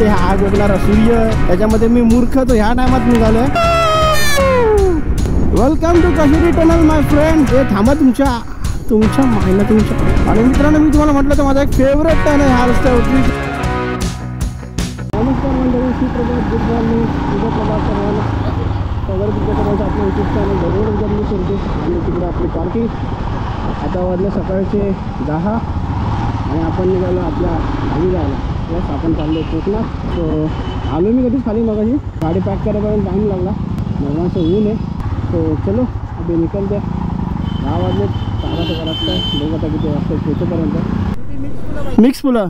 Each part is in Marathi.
रस्ते, हा आग ओढणारा सूर्य, त्याच्यामध्ये मी मूर्ख तो ह्या टायमात निघालोय. Welcome to Kashmiri tunnel my friend. हे थांबा तुमच्या मायला तुमच्या. आणि मित्रांनो, मी तुम्हाला म्हटलं तर माझा एक फेवरेट टर्न आहे ह्या रस्त्यावरती. नमस्कार मंडळी, सुप्रभात, गुड मॉर्निंग, उद्या सर्वांना. सगळं तुमच्याकडे आपलं युट्यूब चॅनल जरूर जरूर करतो. आणि तिकडे आपली पार्किंग. आता वाजले सकाळचे 10 आणि आपण निघालो आपल्या घरी जायला. प्लस आपण चाललो कोकणात. सो आलो मी कधीच खाली मगाशी. गाडी पॅक करायपर्यंत टाईम लागला. भगवानचं ऊन आहे. सो चलो अभी निकलते. 10 वाजले. 11 वाजता बघू आता किती वाजता पोहोचेपर्यंत. मिक्स फुलं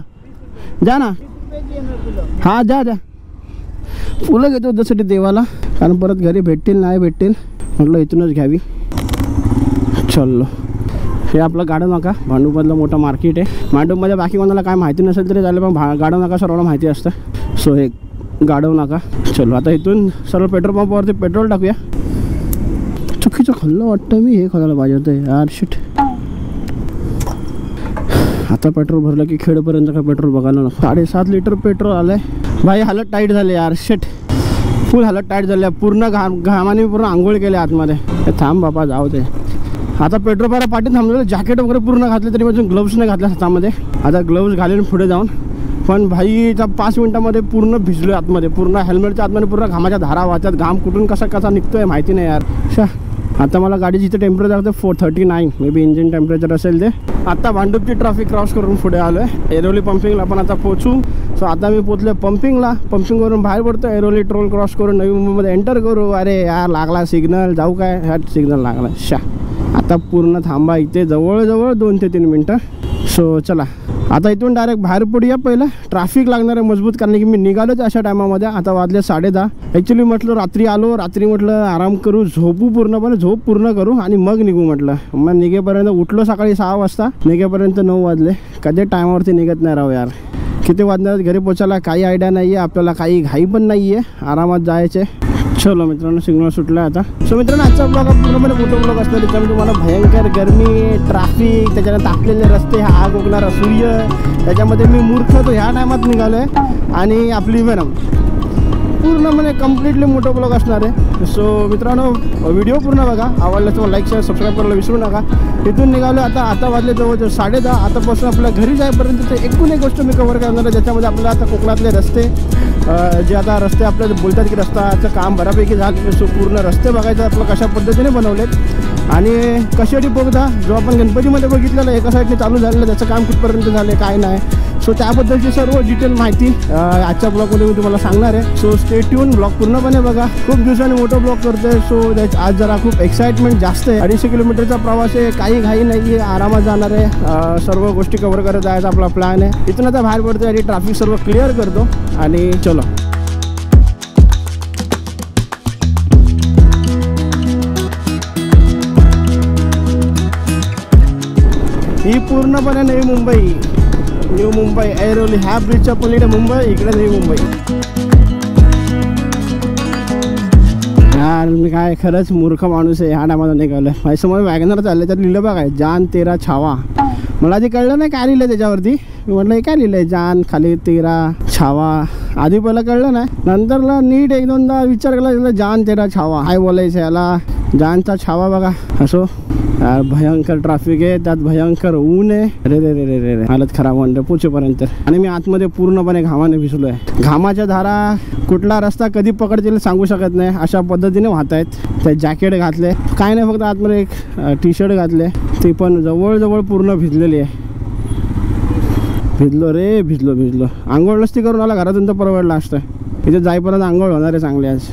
जा ना. हां जा फुलं घेतो त्यासाठी देवाला, कारण परत घरी भेटतील नाही भेटतील म्हटलं इथूनच घ्यावी. चलो, हे आपलं गाडव नाका भांडूपमधलं मोठं मार्केट आहे. भांडूपमध्ये बाकी कोणाला काय माहिती नसेल तरी झालं, पण गाडव नाका सर्वांना माहिती असतं. सो हे गाडव नाका. चलो आता इथून सर्व पेट्रोल पंपावरती पेट्रोल टाकूया. चुकीचं खाल्लं वाटतं मी, हे खायला पाहिजे होतं यार. शिट. आता पेट्रोल भरलं की खेडपर्यंत काय पेट्रोल बघायला नको. 7.5 लिटर पेट्रोल आलंय भाई. हालत टाईट झाले यार. शिट, फुल हालत टाईट झाली. पूर्ण घामाने पूर्ण आंघोळ केले आतमध्ये. थांब बाबा जाऊ दे. आता पेट्रोल पारा पाठी थांबलेलं. जॅकेट वगैरे पूर्ण घातले तरी अजून ग्लव्स नाही घातल्या हातामध्ये. आता ग्लव्स घालेन पुढे जाऊन. पण भाई 5 मिनिटामध्ये पूर्ण भिजलो आतमध्ये. पूर्ण हेल्मेटच्या आतमध्ये पूर्ण घामाच्या धारा वाहतात. घाम कुठून कसा निघतोय माहिती नाही यार. आता मला गाडीची इथे टेम्परेचर आहे 439 मे बी इंजिन टेम्परेचर असेल ते. आता भांडूपची ट्रॅफिक क्रॉस करून पुढे आलो आहे. ऐरोली पंपिंगला आपण आता पोहोचू. सो आता मी पोहोचलो पंपिंगला. पंपिंगवरून बाहेर पडतो. ऐरोली टोल क्रॉस करून नवी मुंबईमध्ये एंटर करू. अरे यार लागला सिग्नल. जाऊ काय? ह्या सिग्नल लागला. आता पूर्ण थांबा इथे जवळजवळ 2 ते 3 मिनटं. सो चला आता इथून डायरेक्ट बाहेर पडूया. पहिलं ट्रॅफिक लागणार आहे मजबूत, कारण की मी निघालोच अशा टायमामध्ये. आता वाजले 10:30. ॲक्च्युली म्हटलं रात्री आलो. रात्री म्हटलं आराम करू, झोपू पूर्णपणे, झोप पूर्ण करू आणि मग निघू म्हटलं. मग निघेपर्यंत उठलो सकाळी 6 वाजता. निघेपर्यंत 9 वाजले. कधी टायमावरती निघत नाही राहू यार. किती वाजणार घरी पोचायला काही आयडिया नाही आहे आपल्याला. काही घाई पण नाही आहे. आरामात जायचे. चलो मित्रांनो, सिग्नल सुटला आता. सो मित्रांनो, आजचा ब्लॉग पूर्णपणे मोठा ब्लॉग असणार. त्याच्यामध्ये तुम्हाला भयंकर गरमी, ट्रॅफिक, त्याच्यानंतर तापलेले रस्ते, हा आग ओढणारा सूर्य, त्याच्यामध्ये मी मूर्ख तो ह्या टायमात निघालो आहे. आणि आपली वेनम पूर्णपणे कम्प्लिटली मोठा ब्लॉग असणार आहे. सो मित्रांनो, व्हिडिओ पूर्ण बघा. आवडलं तर लाईक शेअर सबस्क्राईब करायला विसरू नका. इथून निघालो आता वाजले जवळजवळ 10:30. आतापासून आपल्या घरी जाईपर्यंत एकूण एक गोष्ट मी कव्हर करणार आहे, ज्याच्यामध्ये आपल्याला आता कोकणातले रस्ते, जे आता रस्ते आपल्याला बोलतात की रस्त्याचं काम बऱ्यापैकी झालं. सो पूर्ण रस्ते बघायचं आपलं कशा पद्धतीने बनवलेत. आणि कशाटी बोगदा जो आपण गणपतीमध्ये बघितलेलं एका साईडने चालू झालेलं, त्याचं काम कुठपर्यंत झालं काय नाही. सो त्याबद्दलची सर्व डिटेल माहिती आजच्या ब्लॉगमध्ये मी तुम्हाला सांगणार आहे. सो स्टे ट्यून, ब्लॉग पूर्णपणे बघा. खूप दिवसांनी मोठं ब्लॉग करतोय. सो आज जरा खूप एक्साइटमेंट जास्त आहे. 250 किलोमीटरचा प्रवास आहे. काही घाई नाही आहे. आरामात जाणार आहे. सर्व गोष्टी कव्हर करत जायचा आपला प्लॅन आहे. इथून आता बाहेर पडतो आणि ट्रॅफिक सर्व क्लिअर करतो आणि चलो. ही पूर्णपणे नवी मुंबई, न्यू मुंबई, ऐरोली. ह्या ब्रिजच्या पलीकडे मुंबई, इकडे नवी मुंबई. यार मी काय खरंच मूर्ख माणूस आहे. ह्या टायमाला निघालो. माझ्यासमोर वॅगनर चाललं, त्यात लिहिलं बघा जान तेरा छावा. मला ते कळलं नाही काय लिहिलं त्याच्यावरती. मी म्हटलं हे काय लिहिलं आहे, जान खाली तेरा छावा. आधी पहिलं कळलं नाही, नंतरला नीट 1-2दा विचार केला, जान तेरा छावा काय बोलायचं याला. जानचा छावा बघा. असो यार, भयंकर ट्रॅफिक आहे, त्यात भयंकर ऊन आहे. रे रे रे रे रे हालत खराब म्हणते पोचेपर्यंत. आणि मी आतमध्ये पूर्णपणे घामाने भिजलो आहे. घामाच्या धारा कुठला रस्ता कधी पकडतील सांगू शकत नाही, अशा पद्धतीने वाहत आहेत. ते जॅकेट घातले काय नाही, फक्त आतमध्ये एक टी शर्ट घातले, ती पण जवळजवळ पूर्ण भिजलेली आहे. भिजलो रे, भिजलो. आंघोळ नसती करून आला घरातून तर परवडला असतं. इथे जाईपर्यंत आंघोळ होणार आहे चांगली आज.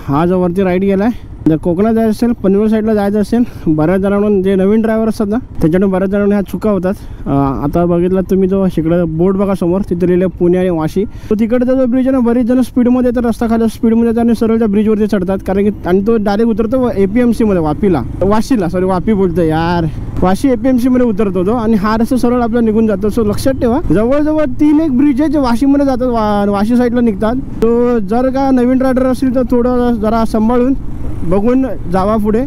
हा जो वरती राईट गेलाय, जर कोकणात जायचं असेल, पनवेल साईडला जायचं असेल, बऱ्याच जणांना जे नवीन ड्रायव्हर असतात ना, त्याच्याकडून बऱ्याच जणांना ह्या चुका होतात. आता बघितलं तुम्ही जो इकडं बोर्ड बघा समोर, तिथे लिहिलं पुणे आणि वाशी. तो तिकडचा जो ब्रिज आहे ना, बरेच जण स्पीडमध्ये तर रस्ता खाली स्पीडमध्ये जाणे सरळ त्या ब्रिजवरती चढतात, कारण की आणि तो डायरेक्ट उतरतो APMC मध्ये, वाशीला वापी बोलतो यार, वाशी APMC मध्ये उतरतो तो. आणि हा रस्ता सरळ आपला निघून जातो. सो लक्षात ठेवा, जवळजवळ 3 ब्रिज आहे जे वाशीमध्ये जातात, वाशी साईडला निघतात. तो जर का नवीन रायडर असेल तर थोडं जरा सांभाळून बघून जावा पुढे,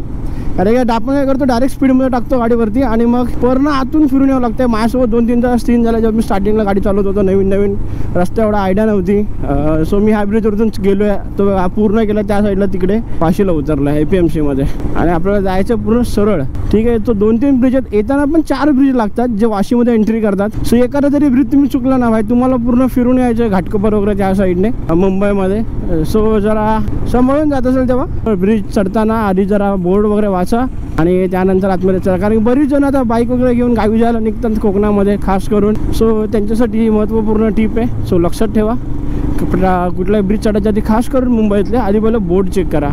अरे काय आपण काय करतो डायरेक्ट स्पीडमध्ये टाकतो गाडीवरती आणि मग पूर्ण आतून फिरून यावं लागतं. माझ्यासोबत 2-3 तास सीन झाला जेव्हा मी स्टार्टिंगला गाडी चालवत होतो. नवीन रस्ता एवढा आयडिया नव्हती. सो मी ह्या ब्रिजवरून गेलो आहे, तो पूर्ण केला त्या साईडला तिकडे वाशीला उतरला APMC मध्ये आणि आपल्याला जायचं पूर्ण सरळ. ठीक आहे, तो 2-3 ब्रिज आहेत. येताना पण 4 ब्रिज लागतात जे वाशीमध्ये एंट्री करतात. सो एखादा जरी ब्रिज तुम्ही चुकला ना भाई, तुम्हाला पूर्ण फिरून यायचं घाटकोपर वगैरे त्या साईडने मुंबईमध्ये. सो जरा सांभाळून जात असेल तेव्हा ब्रिज चढताना आधी जरा बोर्ड वगैरे वाचा आणि त्यानंतर आतमध्ये चला, कारण बरीच जण आता बाईक वगैरे घेऊन गावी जायला निघतात कोकणामध्ये खास करून. सो त्यांच्यासाठी ही महत्त्वपूर्ण टिप आहे. सो लक्षात ठेवा, कुठलाही ब्रिज चढायच्या आधी खास करून मुंबईतले आधी पहिलं बोर्ड चेक करा.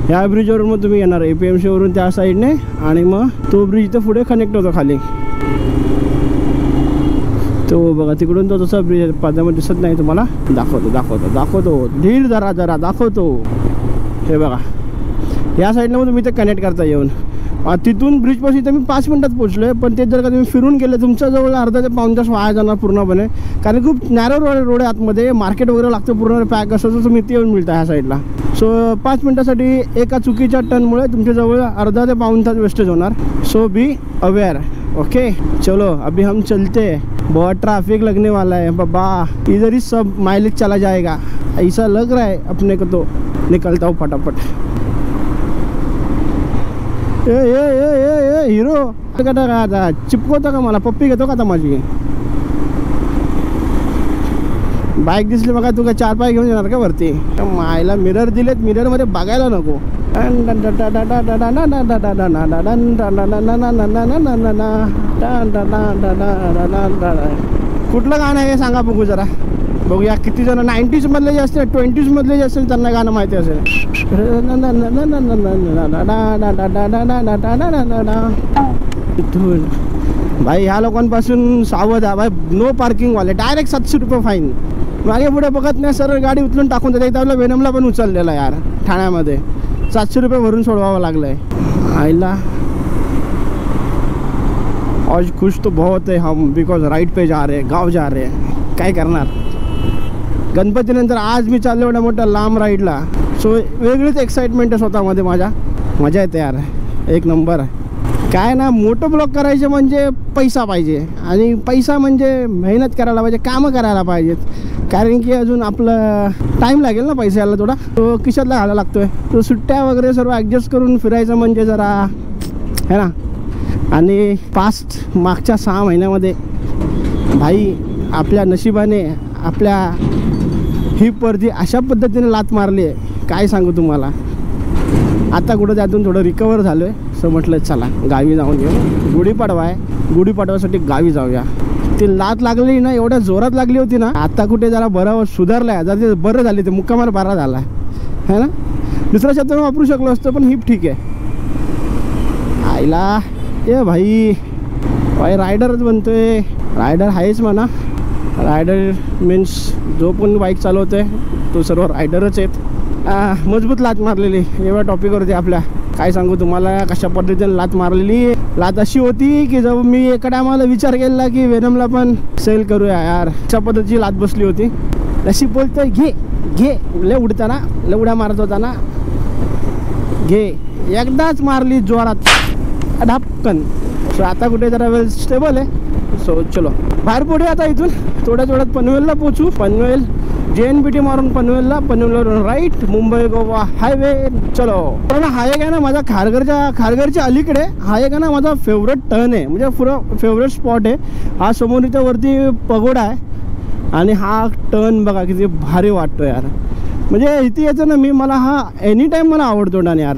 ह्या ब्रिजवरून मग तुम्ही येणार APMC वरून त्या साईडने आणि मग तो ब्रिज इथं पुढे कनेक्ट होतो खाली. तो बघा तिकडून तो तसा ब्रिज पडद्यामध्ये दिसत नाही तुम्हाला. दाखवतो धीर जरा दाखवतो. हे बघा या साईडला मग तुम्ही ते कनेक्ट करता येऊन तिथून ब्रिजपाशी इथं मी 5 मिनिटात पोहोचलो आहे. पण ते जर का तुम्ही फिरून गेले तुमच्या जवळ अर्धा ते पाऊण तास वाया जाणार पूर्णपणे, कारण खूप नॅरो रोड आहे आतमध्ये. मार्केट वगैरे लागतं पूर्ण पॅक असं तर तुम्ही इथे येऊन मिळतं ह्या साईडला. सो 5 मिनिटासाठी एका चुकीच्या टर्नमुळे तुमच्याजवळ अर्धा ते पाऊण तास वेस्टेज होणार. So be aware. ओके चलो अभी हम चलते, बहुत ट्रैफिक लगने वाला है बाबा, इधर ही सब माइलेज चला जाएगा ऐसा लग रहा है अपने को. तो निकलता हूँ फटाफट. ए हिरो आता चिपकवतो का मला? पप्पी घेतो का आता माझी? बाईक दिसली बघा, तू काय 4 पाय घेऊन येणार का वरती? मायला मिरर दिलेत, मिररमध्ये बघायला नको. कुठलं गाणं आहे सांगा बघू जरा, बघूया किती जण 90s मधले जे असतील 20s मधले जे असतील त्यांना गाणं माहिती असेल. भाई ह्या लोकांपासून सावध आहे भाई. नो पार्किंग वाले डायरेक्ट 700 रुपये फाईन. मागे पुढे बघत नाही, सरळ गाडी उचलून टाकून देते. त्यावेळेला वेनमला पण उचललेला यार ठाण्यामध्ये 700 रुपये भरून सोडवावं लागलंय. आईला आज खुश तो बहुत है हम, बिकॉज राइड पे जा रहे, गाव जा रहे. काय करणार, गणपतीनंतर आज मी चाललो एवढ्या मोठ्या लांब राईडला. सो वेगळीच एक्साइटमेंट आहे स्वतःमध्ये माझ्या. मजा येते यार, एक नंबर. काय ना, मोठं ब्लॉग करायचे म्हणजे पैसा पाहिजे आणि पैसा म्हणजे मेहनत करायला पाहिजे, कामं करायला पाहिजेत. कारण की अजून आपलं टाईम लागेल ना पैसा यायला थोडा, तो खिशातला घालायला लागतोय. तो सुट्ट्या वगैरे सर्व ॲडजस्ट करून फिरायचं म्हणजे जरा है ना. आणि मागच्या 6 महिन्यामध्ये भाई आपल्या नशिबाने आपल्या हिपवरती अशा पद्धतीने लात मारली आहे, काय सांगू तुम्हाला. आता कुठं त्यातून थोडं रिकवर झालो आहे. सो म्हटलं चला गावी जाऊन घेऊ. गुढीपाडवा आहे, गुढीपाडव्यासाठी गावी जाऊया. ती लात लागली ना, एवढ्या जोरात लागली होती ना, आता कुठे जरा बरं सुधारलाय, जरा ते बरं झाले, ते मुक्कामार बरा झाला है ना. दुसरा शब्द वापरू शकलो असतो पण हिप ठीक आहे. आईला ए भाई रायडरच बनतोय. रायडर आहेच म्हणा. रायडर मीन्स जो पण बाईक चालवतोय तो सर्व रायडरच आहेत. मजबूत लात मारलेली एवढ्या टॉपिकवरती आपल्या. काय सांगू तुम्हाला कशा पद्धतीने लात मारलेली. लात अशी होती की जब मी एका टायमाला विचार केला की वेनमला पण सेल करूया यार, अशा पद्धतीची लात बसली होती. नशीब बोलतोय घे घे, लय उडताना लय उड्या मारत होताना घे. एकदाच मारली जोरात ढापकन. सो आता कुठे जरा वेल स्टेबल आहे. सो चलो बाहेर पुढे आता इथून थोड्यात पनवेलला पोचू. पनवेल JNPT मारून पनवेलवरून राईट मुंबई गोवा हायवे. चलो पण हा एक आहे ना माझा खारघरच्या अलीकडे हा एक आहे ना माझा फेवरेट टर्न आहे, म्हणजे पुरं फेवरेट स्पॉट आहे हा. समोर इथं वरती पगोडा आहे आणि हा टर्न बघा किती भारी वाटतो यार. म्हणजे इथे यायचं ना मी, मला हा एनी टाईम मला आवडतो ना यार.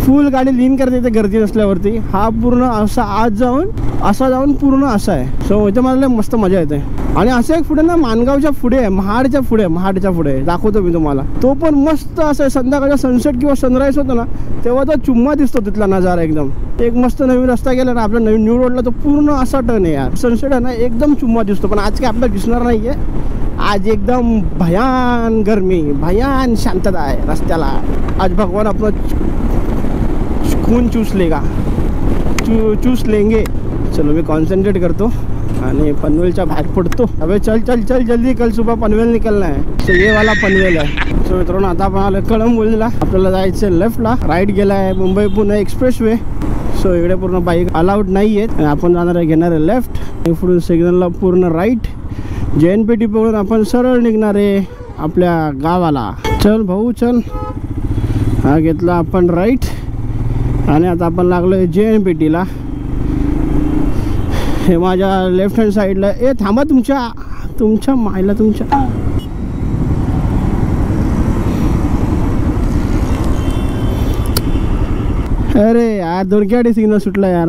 फुल गाडी लीन करते इथे गर्दी नसल्यावरती. हा पूर्ण असा आज जाऊन पूर्ण असा आहे. सो इथे मला मस्त मजा येते. आणि असं एक पुढे ना मानगावच्या पुढे आहे, महाडच्या पुढे दाखवतो मी तुम्हाला. तो पण मस्त असं आहे, संध्याकाळचा सनसेट किंवा सनराईज होतो ना तेव्हा तो चुम्मा दिसतो तिथला नजारा एकदम. एक मस्त नवीन रस्ता गेला ना आपल्या नवीन न्यू रोडला, तो पूर्ण असा टर्न आहे यार. सनसेट आहे ना एकदम चुम्मा दिसतो. पण आज काय आपल्याला दिसणार नाही आहे. आज एकदम भयान गरमी, भयान शांतता आहे रस्त्याला. आज भगवान आपलं खून चूस लेंगे. चलो मी कॉन्सन्ट्रेट करतो आणि पनवेलच्या बाहेर पडतो. अबे चल जल्दी, कल सुबह पनवेल निकलना है. तो ये वाला पनवेल है. सो मित्रांनो आता आपण आलो कळंबोलीला. आपल्याला जायचं लेफ्टला. राईट गेला आहे Mumbai Pune express way. So इकडे पूर्ण बाईक अलाउड नाही आहेत. आपण जाणार आहे घेणार आहे लेफ्ट. पुढून सिग्नलला पूर्ण राईट. JNPT पकडून आपण सरळ निघणार आहे आपल्या गावाला. चल भाऊ चल. हा घेतला आपण राईट आणि आता आपण लागलो आहे JNPTला. हे माझ्या लेफ्ट हँड साईडला. ए थांबा तुमच्या मायला तुमच्या. अरे यार दोनक्याडी सिग्नल सुटला यार.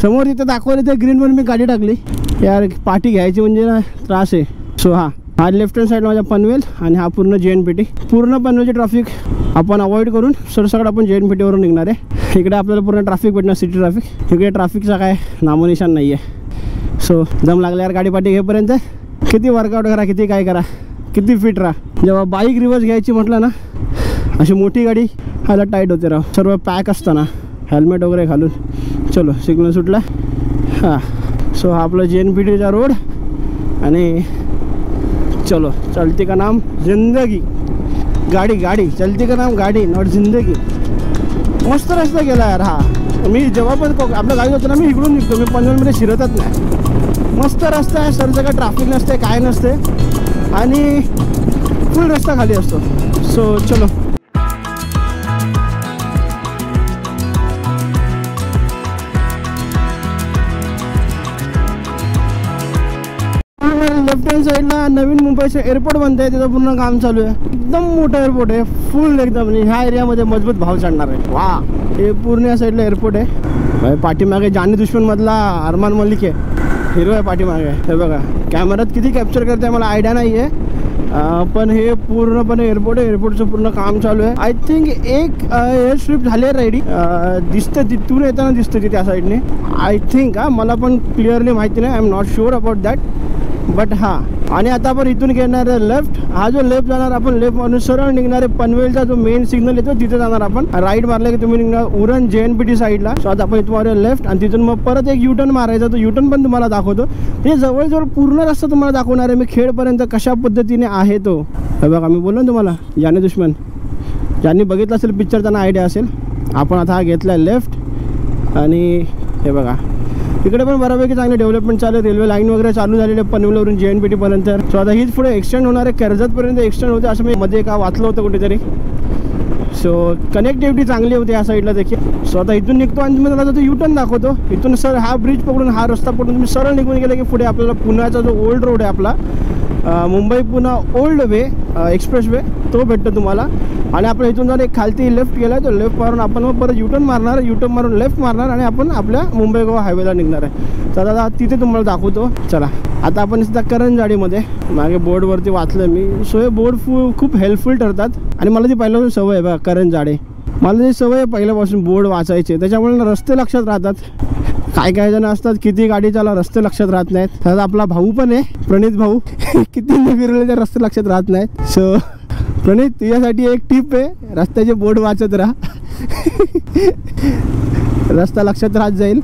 समोर तिथे दाखवले ते ग्रीनवर मी गाडी टाकली यार. पाठी घ्यायची म्हणजे ना त्रास आहे. सो हा लेफ्ट हँड साईड माझा पनवेल आणि हा पूर्ण JNPT. पूर्ण पनवेलची ट्रॅफिक आपण अवॉइड करून सरसकट आपण JNPT वरून निघणार आहे. इकडे आपल्याला पूर्ण ट्रॅफिक भेटणार सिटी ट्रॅफिक. इकडे ट्रॅफिकचा काय नामोनिशान नाही आहे. सो दम लागला यार गाडी पाठी घेईपर्यंत. किती वर्कआउट करा किती काय करा किती फिट राहा. जेव्हा बाईक रिवर्स घ्यायची म्हटलं ना अशी मोठी गाडी ह्याला टाईट होते राव. सर्व पॅक असताना हेल्मेट वगैरे घालून. चलो सिग्नल सुटला. हां सो हा आपलं JNPTचा रोड आणि चलो चलती का नाम जिंदगी. गाडी चलती का नाम गाडी नॉट जिंदगी. मस्त रस्ता गेला यार हा. मी जेव्हा पण आपल्या गाडी होतो ना मी इकडून निघतो. मी पनवेलमध्ये शिरतच नाही. मस्त रस्ता आहे. सरचं काय ट्रॅफिक नसते काय नसते आणि फुल रस्ता खाली असतो. सो चलो लेफ्ट हँड साईडला नवीन मुंबईचं एअरपोर्ट बनत आहे. त्याचं पूर्ण काम चालू आहे. एकदम मोठं एअरपोर्ट आहे. फुल एकदम. ह्या एरियामध्ये मजबूत भाव चढणार आहे. वा हे पूर्ण या साईडला एअरपोर्ट आहे. पाठीमागे जानी दुश्मन मधला अरमान मलिक आहे. हिरो आहे पाठीमागे. हे बघा कॅमेऱ्यात किती कॅप्चर करते मला आयडिया नाही आहे. पण हे पूर्णपणे एअरपोर्ट आहे. एअरपोर्टचं पूर्ण काम चालू आहे. आय थिंक एक एअर स्ट्रिप झाली आहे रेडी. दिसतं तिथून येताना दिसतं ती त्या साईडने आय थिंक. मला पण क्लिअरली माहिती नाही. I am not sure about that but हां. आणि आता आपण इथून घेणार आहे लेफ्ट. हा जो लेफ्ट जाणार आपण लेफ्ट मारून सरळ निघणार आहे पनवेलचा जो मेन सिग्नल येतो तिथे जाणार आपण. राईट मारलं की तुम्ही निघणार उरण JNPT साईडला. सो आता आपण इथून मारूया लेफ्ट आणि तिथून मग परत एक U-turn मारायचा. तो U-turn पण तुम्हाला दाखवतो. हे जवळजवळ पूर्ण रस्ता तुम्हाला दाखवणार आहे मी खेडपर्यंत कशा पद्धतीने आहे तो. हे बघा मी बोललो ना तुम्हाला जानी दुश्मन. ज्यांनी बघितलं असेल पिक्चर त्यांना आयडिया असेल. आपण आता हा घेतला आहे लेफ्ट आणि हे बघा इकडे पण बऱ्यापैकी चांगले डेव्हलपमेंट चालू आहे. रेल्वे लाईन वगैरे चालू झालेले पनवेलवरून JNPT पर्यंत. सो आता हीच पुढे एक्सटेंड होणार आहे. कर्जतपर्यंत एक्सटेंड होते असं मी मध्ये का वाचलं होतं कुठेतरी. सो कनेक्टिव्हिटी चांगली होती या साईडला देखील. सो आता इथून निघतो आणि मी त्याला U-turn दाखवतो. इथून सर हा ब्रिज पकडून हा रस्ता पकडून तुम्ही सरळ निघून गेले की पुढे आपल्याला पुण्याचा जो ओल्ड रोड आहे आपला मुंबई पुणे ओल्ड वे एक्सप्रेस वे तो भेटतो तुम्हाला. आणि आपण इथून जर एक खालती लेफ्ट गेला तो लेफ्ट मारून आपण मग परत U-turn मारणार. U-turn मारून लेफ्ट मारणार आणि आपण आपल्या मुंबई गोवा हायवेला निघणार आहे. तर आता तिथे तुम्हाला दाखवतो. चला आता आपण सुद्धा करंजाडीमध्ये मागे बोर्डवरती वाचलं मी. सो हे बोर्ड खूप हेल्पफुल ठरतात आणि मला ती पहिल्यापासून सवय आहे बघा करंजाडे. मला ती सवय आहे पहिल्यापासून बोर्ड वाचायचे. त्याच्यामुळे रस्ते लक्षात राहतात. काय जण असतात किती गाडी चालवा रस्ते लक्षात राहत नाहीत. त्यात आपला भाऊ पण आहे प्रणित भाऊ. किती फिरले तर रस्ते लक्षात राहत नाहीत. सो प्रणित तुझ्यासाठी एक टिप आहे. रस्त्याचे बोर्ड वाचत राहा. रस्ता लक्षात राहत जाईल.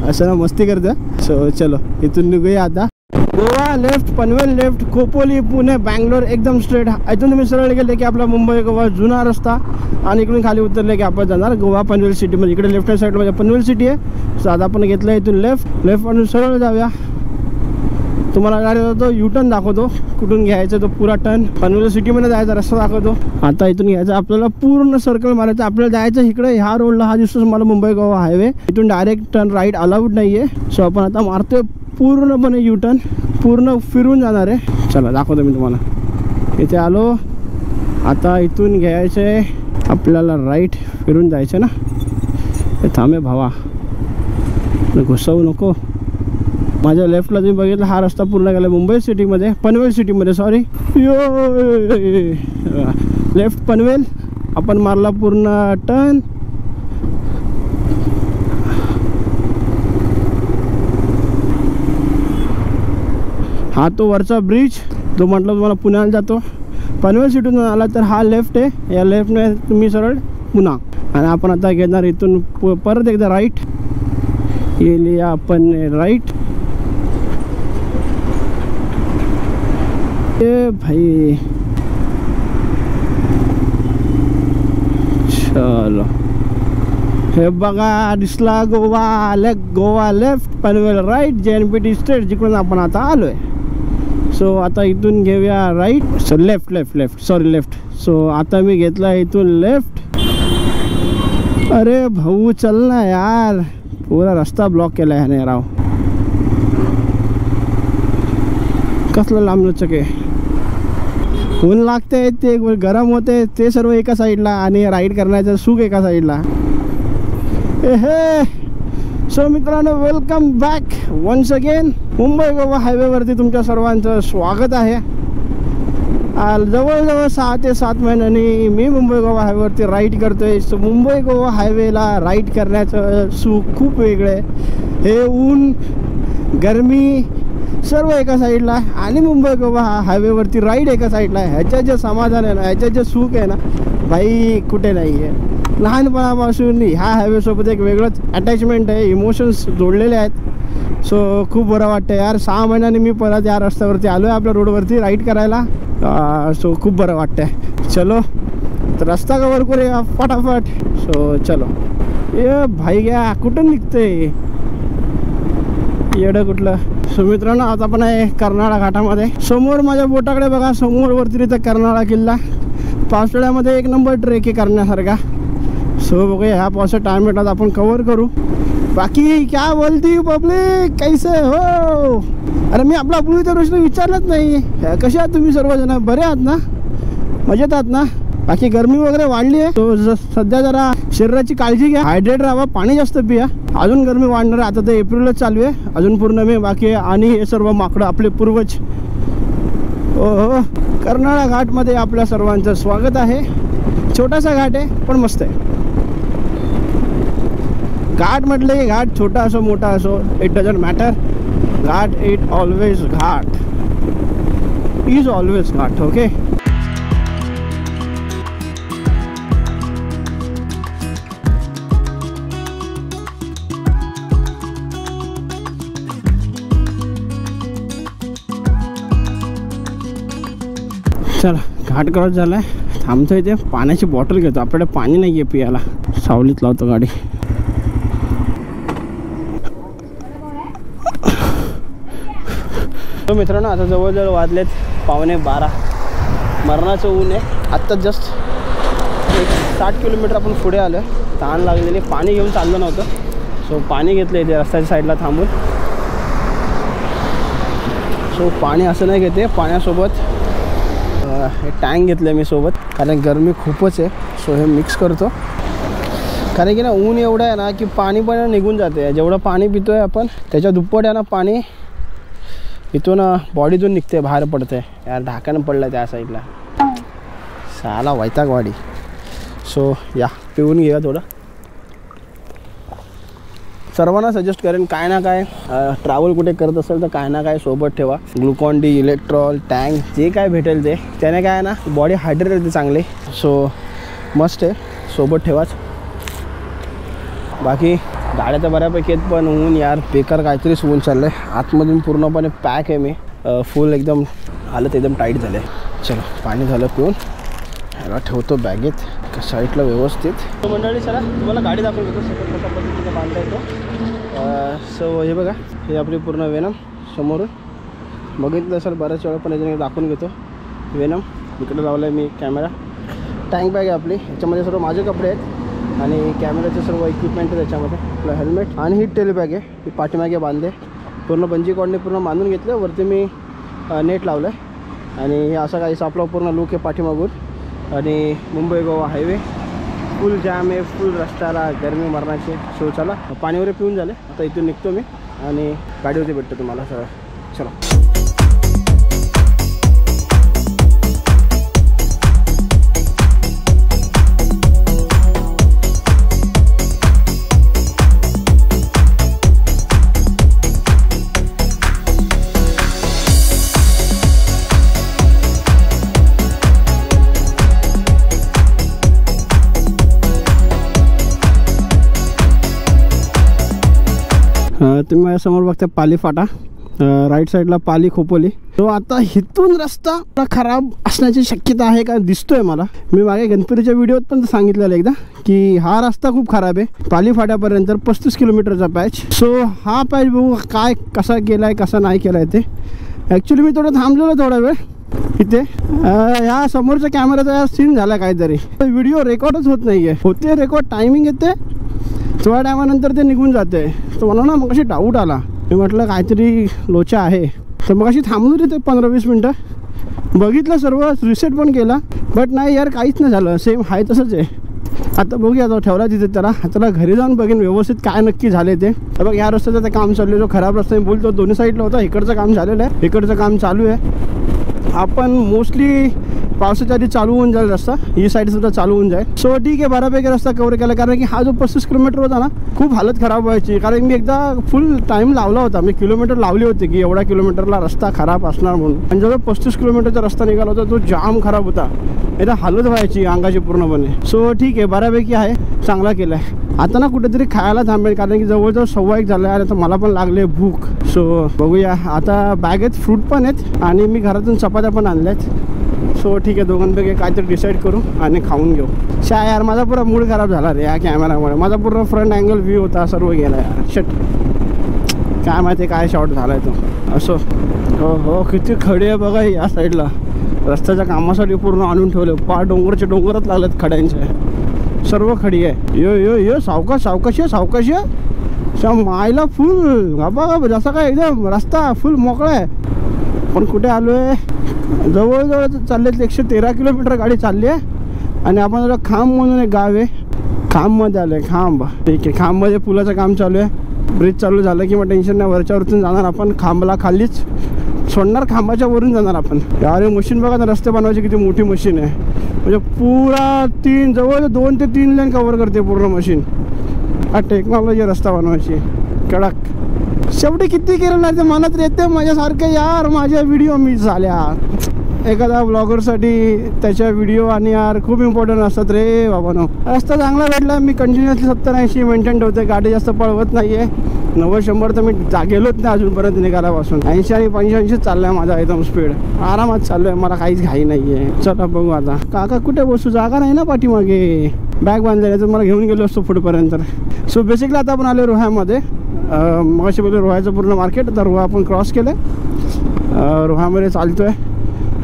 असं ना मस्ती करतं. सो चलो इथून निघूया आता. गोवा लेफ्ट पनवेल लेफ्ट खोपोली पुणे बँगलोर एकदम स्ट्रेट. इथून तुम्ही सरळ गेले की आपला मुंबई गोवा जुना रस्ता आणि इकडून खाली उतरले की आपण जाणार गोवा पनवेल सिटीमध्ये. इकडे लेफ्ट हँड साईडमध्ये पनवेल सिटी आहे. सो आता आपण घेतलं इथून लेफ्ट म्हणून सरळ जाऊया. तुम्हाला गाडी तो U-turn दाखवतो कुठून घ्यायचं. तो पुरा टर्न पनवेल सिटीमध्ये जायचा रस्ता दाखवतो. आता इथून घ्यायचं आपल्याला पूर्ण सर्कल मारायचं. आपल्याला जायचं इकडे ह्या रोडला. हा दिसतो मला मुंबई गोवा हायवे. इथून डायरेक्ट टर्न राईट अलाउड नाही आहे. सो आपण आता मारतोय पूर्णपणे U-turn पूर्ण फिरून जाणार आहे. चला दाखवतो मी तुम्हाला. इथे आलो. आता इथून घ्यायचं आहे आपल्याला राईट फिरून जायचं ना. हे थांबे भावा घुसवू नको. माझ्या लेफ्टला तुम्ही बघितलं हा रस्ता पूर्ण गेला मुंबई सिटीमध्ये पनवेल सिटीमध्ये सॉरी. लेफ्ट पनवेल आपण मारला पूर्ण टर्न. हा तो वरचा ब्रिज जो म्हटलं तुम्हाला पुण्याला जातो. पनवेल सिटीतून आला तर हा लेफ्ट आहे. या लेफ्टने तुम्ही सरळ पुन्हा. आणि आपण आता घेणार इथून परत एकदा राईट. गेली आपण राईट. ए भाई चलो हे बघा दिसला Goa left Panvel right JNPT state जिकडून आपण आता आलोय. सो आता इथून घेऊया राईट. So left. सो आता मी घेतला इथून लेफ्ट. अरे भाऊ चल ना यार, पूरा रस्ता ब्लॉक केला ह्याने राव. कसलं लांबलचक आहे. ऊन लागते ते गरम होते ते सर्व एका साईडला आणि राईड करण्याचं सुख एका साईडला. सो मित्रांनो welcome back once again. Mumbai Goa हायवेवरती तुमच्या सर्वांचं स्वागत आहे. जवळजवळ 6 ते 7 महिन्यांनी मी मुंबई गोवा हायवेवरती राईड करतोय. सो मुंबई गोवा हायवेला राईड करण्याचं सुख खूप वेगळं आहे. हे ऊन गरमी सर्व एका साईडला आहे आणि मुंबई गोवा हायवेवरती राईड एका साईडला आहे. ह्याच्यात जे समाधान आहे ना, ह्याच्यात जे सुख आहे ना भाई कुठे नाही आहे. लहानपणापासून ह्या हायवेसोबत एक वेगळंच अटॅचमेंट आहे, इमोशन्स जोडलेले आहेत. सो खूप बरं वाटतं यार. 6 महिन्यांनी मी परत या रस्त्यावरती आलो आहे, आपल्या रोडवरती राईड करायला. सो खूप बरं वाटतं. चलो तर रस्ता कवर करूया फटाफट. सो चलो. ये भाई घ्या कुठं निघते येडं कुठलं. सो मित्रांनो आता पण आहे कर्नाळा घाटामध्ये. समोर माझ्या बोटाकडे बघा, समोर वरती तिथं कर्नाळा किल्ला. पावसाळ्यामध्ये एक नंबर ट्रेक आहे करण्यासारखा. सो बघूया ह्या पावसाळ्यात टाइम भेटला आपण कवर करू. बाकी क्या बोलती पब्लिक, कैसे हो. अरे मी आपला पूर्वीचा प्रश्न विचारलाच नाही. कसे आहात तुम्ही सर्वजण, बरे आहात ना, मजेत आहात ना. बाकी गरमी वगैरे वाढली आहे. तो सध्या जरा शरीराची काळजी घ्या, हायड्रेट राहा, पाणी जास्त पिया. अजून गरमी वाढणार आहे. आता तर एप्रिलच चालू आहे, अजून पूर्ण मे बाकी आहे. आणि हे सर्व माकडं आपले पूर्वज. हो कर्नाळा घाटमध्ये आपल्या सर्वांचं स्वागत आहे. छोटासा घाट आहे पण मस्त आहे. घाट म्हटलं की घाट छोटा असो मोठा असो it doesn't matter. Ghat it always Ghat is always Ghat. Okay चला घाट क्रॉस झाला आहे. थांबतो इथे, पाण्याची बॉटल घेतो. आपल्याकडे पाणी नाही आहे पियाला. सावलीत लावतो गाडी. तो मित्रांनो आता जवळजवळ वाजलेत 11:15. मरणाचं ऊन आहे. आत्ता जस्ट एक 60 किलोमीटर आपण पुढे आलो. तहान लागलेली, पाणी घेऊन चाललं नव्हतं. सो पाणी घेतलं इथे रस्त्याच्या साईडला थांबून. सो पाणी असं नाही घेते, पाण्यासोबत हे टँक घेतलं मी सोबत, कारण गरमी खूपच आहे. सो हे मिक्स करतो, कारण की ना ऊन एवढं आहे ना की पाणी पण निघून जाते. जेवढं पाणी पितो आहे आपण त्याच्या दुप्पट आहे ना पाणी इथून बॉडीतून निघते, बाहेर पडते. यार ढाकानं पडलं त्या साईडला, साला वैताग वाडी. सो या पिऊन घ्या थोडं. सर्वांना सजेस्ट करेन काय ना काय ट्रॅव्हल कुठे करत असेल तर काय ना काय सोबत ठेवा. ग्लुकॉन डी, इलेक्ट्रॉल, टँक जे काय भेटेल ते. त्याने काय ना बॉडी हायड्रेट राहते चांगली. सो मस्त आहे, सोबत ठेवाच. बाकी गाड्या तर बऱ्यापैकी आहेत पण ऊन यार बेकार काहीतरीच ऊन चाललं आहे. आतमधून पूर्णपणे पॅक आहे मी, फुल एकदम हालत एकदम टाईट झालं आहे. चलो पाणी झालं पिऊन, ह्याला ठेवतो बॅगेत साईडला व्यवस्थित. तो मंडळी चला तुम्हाला गाडी दाखवून घेतो सगळं कशा पद्धतीने बांधता येतो. सो हे बघा, हे आपली पूर्ण वेनम समोरून बघितलं असेल बऱ्याच वेळा, पण याच्याने दाखवून घेतो. वेनम इकडे लावला आहे मी कॅमेरा. टँक बॅग आहे आपली, ह्याच्यामध्ये सर्व माझे कपडे आहेत आणि कॅमेऱ्याचे सर्व इक्विपमेंट आहे त्याच्यामध्ये. आपलं हेल्मेट आणि ही टेल बॅग आहे, ही पाठीमागे बांधले. पूर्ण बंजी कॉर्डने पूर्ण बांधून घेतलं. वरती मी नेट लावलं आहे आणि हे असं काहीच आपला पूर्ण लुक आहे पाठीमागून. आणि मुंबई गोवा हायवे फुल जॅम आहे, फुल रस्त्याला गरमी मरणाची. सो चला पाणी वगैरे पिऊन झाले, आता इथून निघतो मी आणि गाडीवरती भेटतो तुम्हाला सगळं. चला तुम्ही माझ्यासमोर बघता पाली फाटा. राईट साईडला पाली खोपोली. तो आता इथून रस्ता खराब असण्याची शक्यता आहे का दिसतोय मला. मी मागे गणपतीच्या व्हिडिओत पण सांगितलेलं एकदा की हा रस्ता खूप खराब आहे. पाली फाट्यापर्यंत 35 किलोमीटरचा पॅच. सो हा पॅच बघू काय कसा केलाय कसा नाही केलाय ते. ॲक्च्युली मी थोडं थांबलेलो थोडा वेळ इथे. ह्या समोरच्या कॅमेराचा सीन झाला काहीतरी. व्हिडिओ रेकॉर्डच होत नाही आहे. होते रेकॉर्ड, टायमिंग येते, थोड्या टायमानंतर ते निघून जाते. तर मला ना मग अशी डाऊट आला. मी म्हटलं काहीतरी लोचा आहे. तर मग अशी थांबलो तिथे 15-20 मिनटं. बघितलं सर्व, रिसेट पण केला, बट नाही यार काहीच नाही झालं. सेम आहे तसंच आहे. आता बघूया तो ठेवला तिथे त्याला घरी जाऊन बघेन व्यवस्थित काय नक्की झाले ते. तर बघ या रस्त्याचं ते काम चालू आहे. जो खराब रस्ता मी बोलतो दोन्ही साईडला होता, इकडचं काम झालेलं आहे, इकडचं काम चालू आहे. आपण मोस्टली पावसाच्या आधी चालू होऊन जाईल रस्ता, ही साईड सुद्धा चालू होऊन जाईल. सो ठीक आहे, बऱ्यापैकी रस्ता कव्हर केला. कारण की हा जो 35 किलोमीटर होता ना, खूप हालत खराब व्हायची. कारण मी एकदा फुल टाईम लावला होता, मी किलोमीटर लावली होती की एवढ्या किलोमीटरला रस्ता खराब असणार म्हणून. आणि जेव्हा 35 किलोमीटरचा रस्ता निघाला होता तो जाम खराब होता. एकदा हालत व्हायची अंगाची पूर्णपणे. सो ठीक आहे, बऱ्यापैकी आहे, चांगला केला आहे. आता ना कुठेतरी खायला थांबेल कारण की जवळजवळ 1:15 झालं आहे. आता मला पण लागले भूक. सो बघूया. आता बॅगेत फ्रूट पण आहेत आणि मी घरातून चपात्या पण आणल्यात. सो ठीक आहे, दोघांपैकी काहीतरी डिसाईड करू आणि खाऊन घेऊ. यार माझा पुरा मूड खराब झाला रे या कॅमेरामुळे. माझा पूर्ण फ्रंट अँगल व्ह्यू होता, सर्व गेला यार. शट, काय माहिती काय शॉट झालाय तो. असो. हो किती खडी आहे बघा या साईडला. रस्त्याच्या कामासाठी पूर्ण आणून ठेवले. डोंगरचे डोंगरच लागलेत खड्यांचे, सर्व खडी आहे. यो सावकाश सावकाश सावकाश मायला फुल बाबा. जसा काय एकदम रस्ता फुल मोकळा आहे. पण कुठे आलो आहे, जवळजवळ चालले 113 किलोमीटर गाडी चालली आहे. आणि आपण जरा खांब म्हणून एक गाव आहे, खांबमध्ये आलो आहे. खांब ठीक आहे, खांबमध्ये पुलाचं काम चालू आहे. ब्रिज चालू झालं की मग टेन्शन नाही, वरच्यावरतून जाणार आपण. खांबला खालीच सोडणार, खांबाच्या वरून जाणार आपण. यार मशीन बघा ना, रस्ते बनवायची किती मोठी मशीन आहे. म्हणजे पुरा जवळ 2 ते 3 लेन कव्हर करते पूर्ण मशीन. हा टेक्नॉलॉजी रस्ता बनवायची कडक. शेवटी किती केलं नाही ते मनात येते माझ्यासारखं यार. माझ्या व्हिडिओ मिस झाल्या. एखादा ब्लॉगरसाठी त्याच्या व्हिडिओ आणि यार खूप इम्पॉर्टंट असतात रे बाबांनो. रस्ता चांगला भेटला. मी कंटिन्युअसली 70-80 मेंटेन ठेवते. गाडी जास्त पळवत नाही आहे. 90-100 तर मी गेलोच नाही अजूनपर्यंत निघाल्यापासून. 80 आणि 85 चाललं आहे माझा एकदम स्पीड. आरामात चाललो आहे, मला काहीच घाई नाही आहे. चला बघू आता. काका कुठे बसू, जागा नाही ना पाठीमागे. बॅग बांधलेली तर मला घेऊन गेलो असतो पुढेपर्यंत. सो बेसिकली आता आपण आलो रोह्यामध्ये. मग अशी बोलले रोह्याचं पूर्ण मार्केट. आता रोहा आपण क्रॉस केलं, रोह्यामध्ये चालतो आहे.